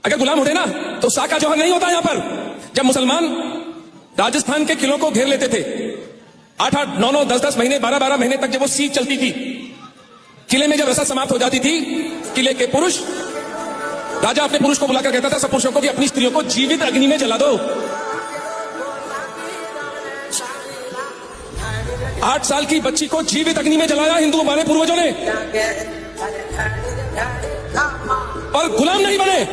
अगर गुलाम होते ना तो साका जौहर नहीं होता यहां पर। जब मुसलमान राजस्थान के किलों को घेर लेते थे, 8-8, 9-9, 10-10 महीने, 12-12 महीने तक जब वो सीज चलती थी, किले में जब रसद समाप्त हो जाती थी, किले के पुरुष, राजा अपने पुरुष को बुलाकर कहता था सब पुरुषों को कि अपनी स्त्रियों को जीवित अग्नि में जला दो। 8 साल की बच्ची को जीवित अग्नि में जलाया हिंदू हमारे पूर्वजों ने, और गुलाम नहीं बने।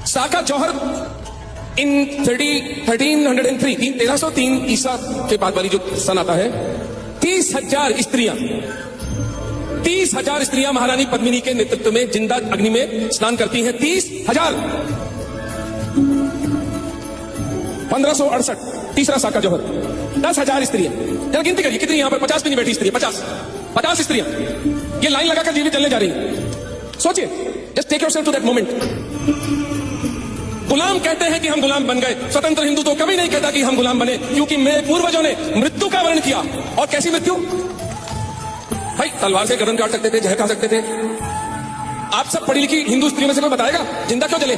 साका जौहर इन 1303 ईसा के बाद वाली जो सन आता है, 30,000 स्त्रियां महारानी पद्मिनी के नेतृत्व में जिंदा अग्नि में स्नान करती हैं। 30,000। 1568 तीसरा साका जौहर, 10,000 स्त्रियां। जरा गिनती करिए कितनी यहां पर 50 भी नहीं बैठी स्त्रियां, 50 स्त्रियां ये लाइन लगाकर जीवित जलने जा रही हैं। सोचिए, just take yourself to that moment. गुलाम कहते हैं कि हम गुलाम बन गए। स्वतंत्र हिंदू तो कभी नहीं कहता कि हम गुलाम बने, क्योंकि मेरे पूर्वजों ने मृत्यु का वर्ण किया। और कैसी मृत्यु भाई? तलवार से गर्दन काट सकते थे, जहर खा सकते थे। आप सब पढ़ी लिखी हिंदू स्त्रियों में से कोई बताएगा जिंदा क्यों जले?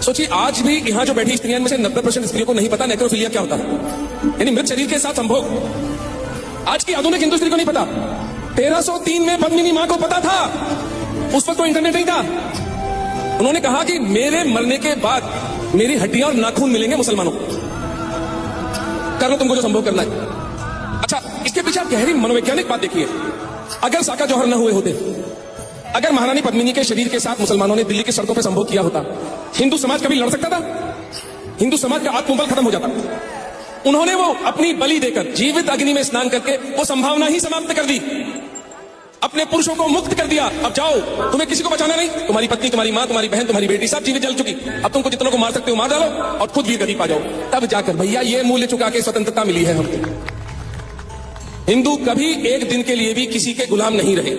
सोचिए, आज भी यहां जो बैठी स्त्रियों में से 90% स्त्रियों को नहीं पता नेक्रोफिलिया क्या होता है, यानी मृत शरीर के साथ संभोग। आज की आधुनिक हिंदू स्त्री को नहीं पता। 1303 में पद्मिनी मां को पता था। उस वक्त तो इंटरनेट नहीं था। उन्होंने कहा कि मेरे मरने के बाद मेरी हड्डियां और नाखून मिलेंगे मुसलमानों को, कर लो तुमको जो संभोग करना है। अच्छा, इसके पीछे आप गहरी मनोवैज्ञानिक बात देखिए। अगर साका जौहर न हुए होते, अगर महारानी पद्मिनी के शरीर के साथ मुसलमानों ने दिल्ली की सड़कों पर संभोग किया होता, हिंदू समाज कभी लड़ सकता था? हिंदू समाज का आत्मबल खत्म हो जाता। उन्होंने वो अपनी बलि देकर जीवित अग्नि में स्नान करके वो संभावना ही समाप्त कर दी, अपने पुरुषों को मुक्त कर दिया। अब जाओ, तुम्हें किसी को बचाना नहीं। तुम्हारी पत्नी, तुम्हारी मां, तुम्हारी बहन, तुम्हारी बेटी सब जीवित जल चुकी। अब तुमको जितनों को मार सकते हो मार डालो और खुद भी गदी पा जाओ। तब जाकर भैया ये मूल्य चुका के स्वतंत्रता मिली है हमको। हिंदू कभी एक दिन के लिए भी किसी के गुलाम नहीं रहे,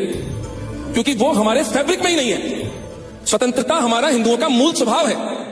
क्योंकि वो हमारे फैब्रिक में ही नहीं है। स्वतंत्रता हमारा हिंदुओं का मूल स्वभाव है।